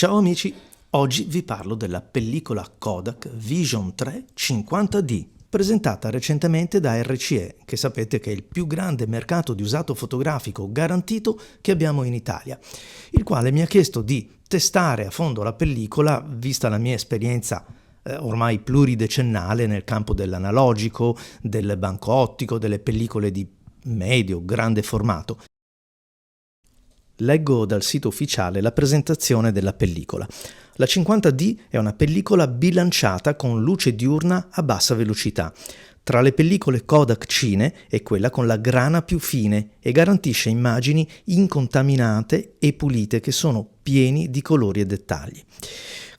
Ciao amici, oggi vi parlo della pellicola Kodak Vision 3 50D, presentata recentemente da RCE, che sapete che è il più grande mercato di usato fotografico garantito che abbiamo in Italia, il quale mi ha chiesto di testare a fondo la pellicola, vista la mia esperienza ormai pluridecennale nel campo dell'analogico, del banco ottico, delle pellicole di medio, grande formato. Leggo dal sito ufficiale la presentazione della pellicola. La 50D è una pellicola bilanciata con luce diurna a bassa velocità. Tra le pellicole Kodak Cine è quella con la grana più fine e garantisce immagini incontaminate e pulite che sono pieni di colori e dettagli.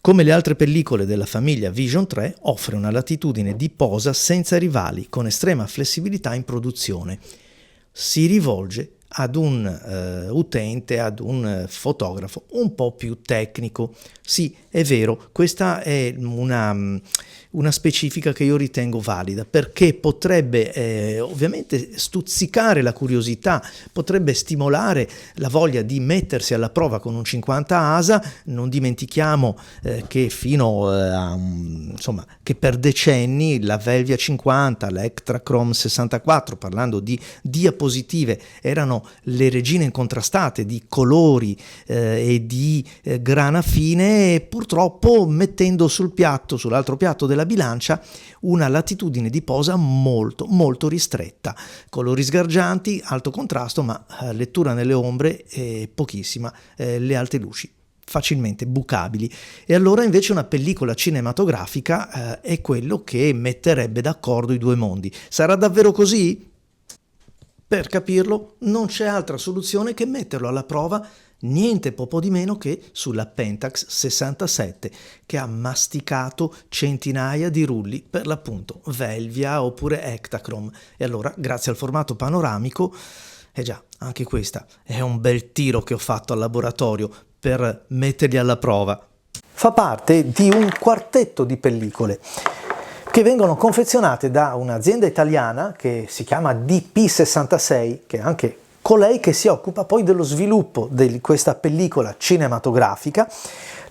Come le altre pellicole della famiglia Vision 3, offre una latitudine di posa senza rivali, con estrema flessibilità in produzione. Si rivolge ad un utente, ad un fotografo un po' più tecnico. Sì, è vero, questa è una specifica che io ritengo valida, perché potrebbe ovviamente stuzzicare la curiosità, potrebbe stimolare la voglia di mettersi alla prova con un 50 ASA. Non dimentichiamo che fino a insomma, che per decenni la Velvia 50, la Ektachrome 64, parlando di diapositive, erano le regine incontrastate di colori e di grana fine, e purtroppo mettendo sull'altro piatto della bilancia una latitudine di posa molto molto ristretta, colori sgargianti, alto contrasto, ma lettura nelle ombre pochissima, le alte luci facilmente bucabili. E allora invece una pellicola cinematografica è quello che metterebbe d'accordo i due mondi. Sarà davvero così? Per capirlo non c'è altra soluzione che metterlo alla prova niente po' di meno che sulla Pentax 67, che ha masticato centinaia di rulli per l'appunto Velvia oppure Ektachrome. E allora, grazie al formato panoramico, già, anche questa è un bel tiro che ho fatto al laboratorio per metterli alla prova. Fa parte di un quartetto di pellicole che vengono confezionate da un'azienda italiana che si chiama DP66, che è anche colei che si occupa poi dello sviluppo di questa pellicola cinematografica,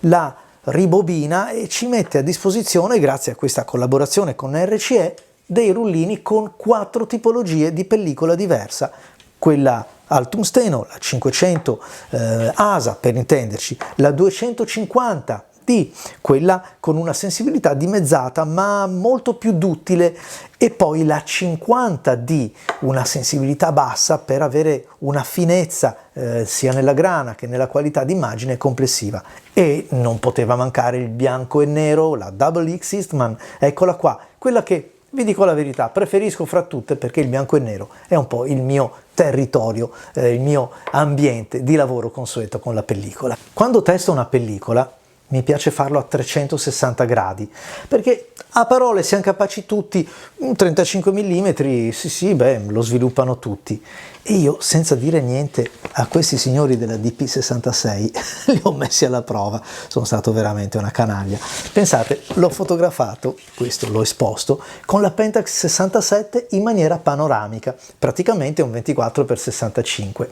la ribobina e ci mette a disposizione, grazie a questa collaborazione con RCE, dei rullini con 4 tipologie di pellicola diversa: quella al tungsteno, la 500 ASA per intenderci, la 250 quella con una sensibilità dimezzata ma molto più duttile, e poi la 50D, una sensibilità bassa per avere una finezza sia nella grana che nella qualità d'immagine complessiva. E non poteva mancare il bianco e nero, la Double X Eastman, eccola qua, quella che, vi dico la verità, preferisco fra tutte, perché il bianco e nero è un po' il mio territorio, il mio ambiente di lavoro consueto con la pellicola. Quando testo una pellicola mi piace farlo a 360 gradi, perché a parole siamo capaci tutti, un 35 mm, sì, lo sviluppano tutti. E io, senza dire niente a questi signori della DP66, li ho messi alla prova, sono stato veramente una canaglia. Pensate, l'ho fotografato, questo l'ho esposto, con la Pentax 67 in maniera panoramica, praticamente un 24x65.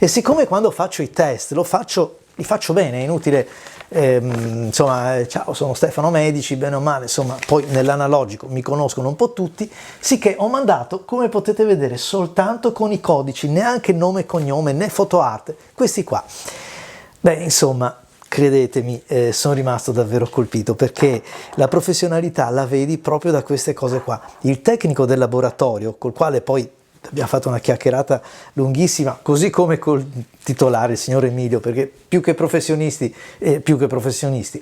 E siccome quando faccio i test li faccio bene, è inutile. Insomma, ciao, sono Stefano Medici, bene o male, insomma, poi nell'analogico mi conoscono un po' tutti, sicché ho mandato, come potete vedere, soltanto con i codici, neanche nome e cognome né fotoarte, questi qua. Insomma, credetemi, sono rimasto davvero colpito, perché la professionalità la vedi proprio da queste cose qua. Il tecnico del laboratorio, col quale poi abbiamo fatto una chiacchierata lunghissima, così come col titolare, il signor Emilio, perché più che professionisti,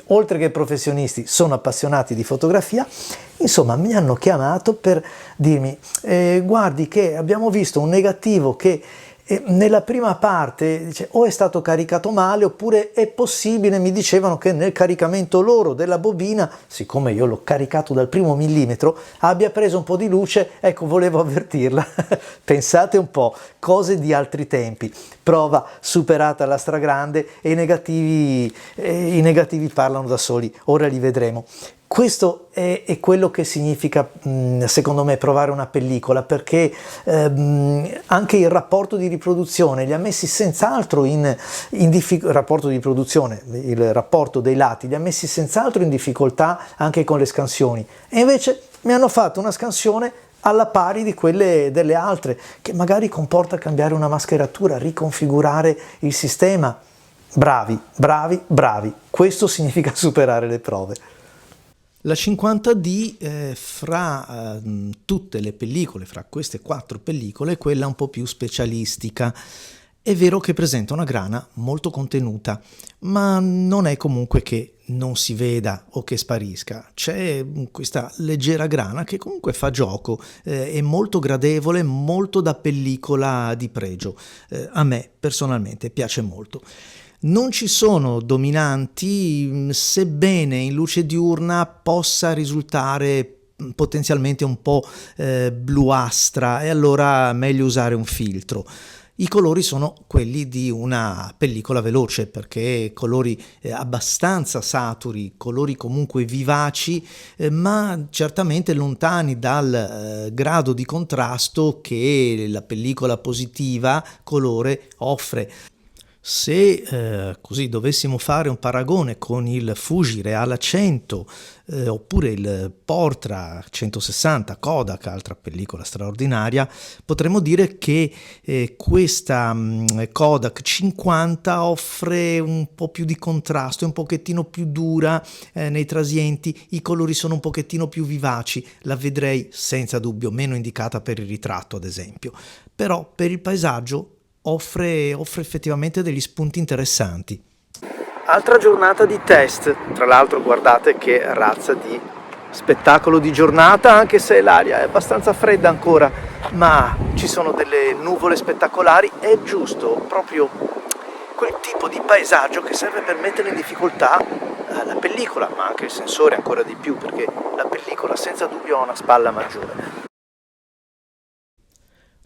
oltre che professionisti, sono appassionati di fotografia. Insomma, mi hanno chiamato per dirmi guardi che abbiamo visto un negativo che nella prima parte dice, o è stato caricato male, oppure è possibile, mi dicevano, che nel caricamento loro della bobina, siccome io l'ho caricato dal 1 millimetro, abbia preso un po' di luce. Ecco, volevo avvertirla. Pensate un po', cose di altri tempi, prova superata alla stragrande, e i negativi parlano da soli, ora li vedremo. Questo è quello che significa, secondo me, provare una pellicola, perché anche il rapporto di riproduzione li ha messi senz'altro rapporto di produzione, il rapporto dei lati li ha messi senz'altro in difficoltà anche con le scansioni, e invece mi hanno fatto una scansione alla pari di quelle delle altre, che magari comporta cambiare una mascheratura, riconfigurare il sistema. Bravi, bravi, bravi. Questo significa superare le prove. La 50D, fra tutte le pellicole, fra queste 4 pellicole, è quella un po' più specialistica. È vero che presenta una grana molto contenuta, ma non è comunque che non si veda o che sparisca. C'è questa leggera grana che comunque fa gioco, è molto gradevole, molto da pellicola di pregio. A me personalmente piace molto. Non ci sono dominanti, sebbene in luce diurna possa risultare potenzialmente un po' bluastra, e allora meglio usare un filtro. I colori sono quelli di una pellicola veloce, perché colori abbastanza saturi, colori comunque vivaci, ma certamente lontani dal grado di contrasto che la pellicola positiva colore offre. Se così dovessimo fare un paragone con il Fuji Real 100 oppure il Portra 160 Kodak, altra pellicola straordinaria, potremmo dire che questa Kodak 50 offre un po' più di contrasto, è un pochettino più dura nei trasienti, i colori sono un pochettino più vivaci, la vedrei senza dubbio meno indicata per il ritratto, ad esempio, però per il paesaggio offre effettivamente degli spunti interessanti. Altra giornata di test, tra l'altro guardate che razza di spettacolo di giornata, anche se l'aria è abbastanza fredda ancora, ma ci sono delle nuvole spettacolari, è giusto proprio quel tipo di paesaggio che serve per mettere in difficoltà la pellicola, ma anche il sensore ancora di più, perché la pellicola senza dubbio ha una spalla maggiore.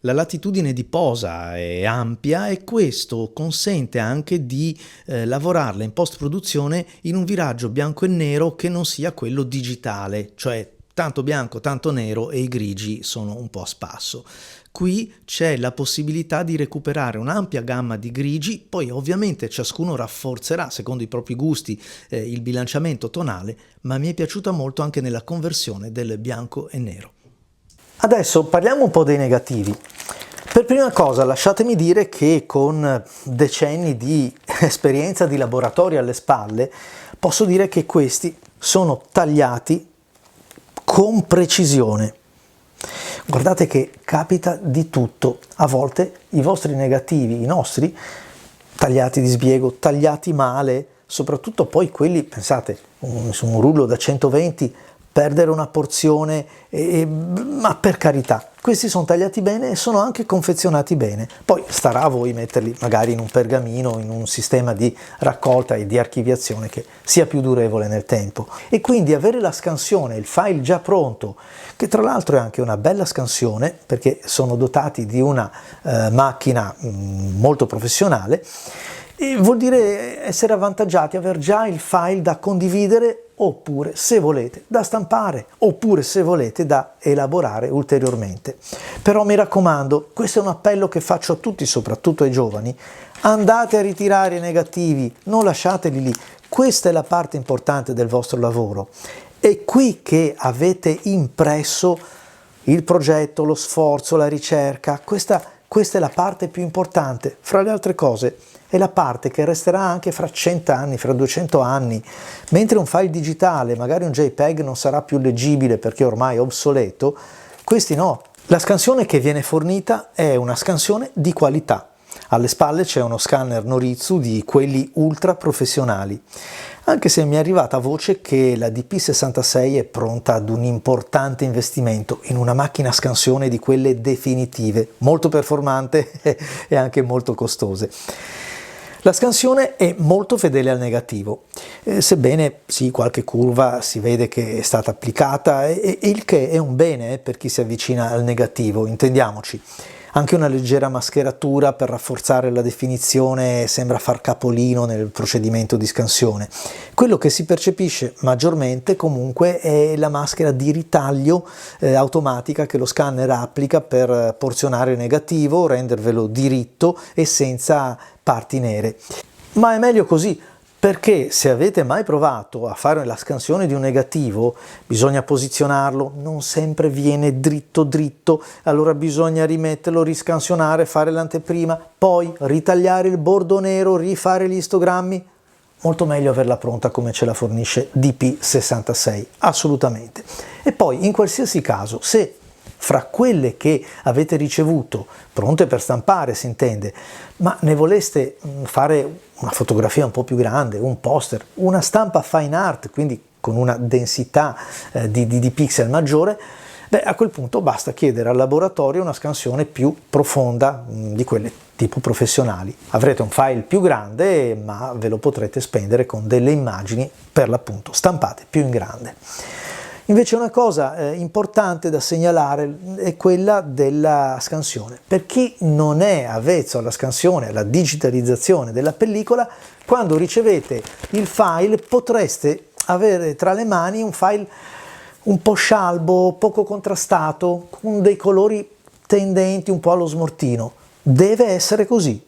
La latitudine di posa è ampia e questo consente anche di lavorarla in post-produzione in un viraggio bianco e nero che non sia quello digitale, cioè tanto bianco, tanto nero e i grigi sono un po' a spasso. Qui c'è la possibilità di recuperare un'ampia gamma di grigi, poi ovviamente ciascuno rafforzerà secondo i propri gusti il bilanciamento tonale, ma mi è piaciuta molto anche nella conversione del bianco e nero. Adesso parliamo un po' dei negativi. Per prima cosa lasciatemi dire che con decenni di esperienza di laboratorio alle spalle posso dire che questi sono tagliati con precisione. Guardate che capita di tutto, a volte i vostri negativi, i nostri, tagliati di sbiego, tagliati male, soprattutto poi quelli, pensate, su un rullo da 120, perdere una porzione, ma per carità, questi sono tagliati bene e sono anche confezionati bene. Poi starà a voi metterli magari in un pergamino, in un sistema di raccolta e di archiviazione che sia più durevole nel tempo. E quindi avere la scansione, il file già pronto, che tra l'altro è anche una bella scansione, perché sono dotati di una macchina molto professionale, e vuol dire essere avvantaggiati, aver già il file da condividere, oppure se volete da stampare, oppure se volete da elaborare ulteriormente. Però mi raccomando, questo è un appello che faccio a tutti, soprattutto ai giovani: andate a ritirare i negativi, non lasciateli lì, questa è la parte importante del vostro lavoro, è qui che avete impresso il progetto, lo sforzo, la ricerca, questa è la parte più importante, fra le altre cose è la parte che resterà anche fra 100 anni, fra 200 anni, mentre un file digitale, magari un JPEG, non sarà più leggibile perché ormai è obsoleto, questi no. La scansione che viene fornita è una scansione di qualità. Alle spalle c'è uno scanner Noritsu di quelli ultra professionali, anche se mi è arrivata voce che la DP66 è pronta ad un importante investimento in una macchina scansione di quelle definitive, molto performante e anche molto costose. La scansione è molto fedele al negativo, sebbene sì, qualche curva si vede che è stata applicata, il che è un bene per chi si avvicina al negativo, intendiamoci. Anche una leggera mascheratura per rafforzare la definizione sembra far capolino nel procedimento di scansione. Quello che si percepisce maggiormente comunque è la maschera di ritaglio automatica che lo scanner applica per porzionare il negativo, rendervelo diritto e senza parti nere. Ma è meglio così, perché se avete mai provato a fare la scansione di un negativo, bisogna posizionarlo, non sempre viene dritto dritto, allora bisogna rimetterlo, riscansionare, fare l'anteprima, poi ritagliare il bordo nero, rifare gli istogrammi. Molto meglio averla pronta come ce la fornisce DP66, assolutamente. E poi, in qualsiasi caso, se fra quelle che avete ricevuto, pronte per stampare si intende, ma ne voleste fare una fotografia un po' più grande, un poster, una stampa fine art, quindi con una densità di pixel maggiore, beh, a quel punto basta chiedere al laboratorio una scansione più profonda di quelle tipo professionali. Avrete un file più grande, ma ve lo potrete spendere con delle immagini per l'appunto stampate più in grande. Invece una cosa importante da segnalare è quella della scansione. Per chi non è avvezzo alla scansione, alla digitalizzazione della pellicola, quando ricevete il file potreste avere tra le mani un file un po' scialbo, poco contrastato, con dei colori tendenti un po' allo smortino. Deve essere così.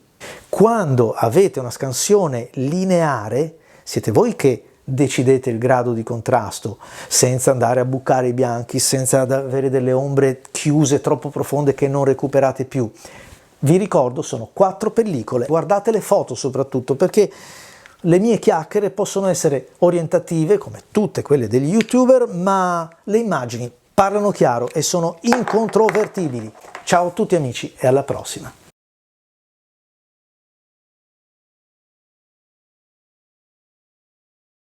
Quando avete una scansione lineare, siete voi che decidete il grado di contrasto, senza andare a bucare i bianchi, senza avere delle ombre chiuse troppo profonde che non recuperate più. Vi ricordo, sono 4 pellicole, guardate le foto soprattutto, perché le mie chiacchiere possono essere orientative, come tutte quelle degli YouTuber, ma le immagini parlano chiaro e sono incontrovertibili. Ciao a tutti amici e alla prossima!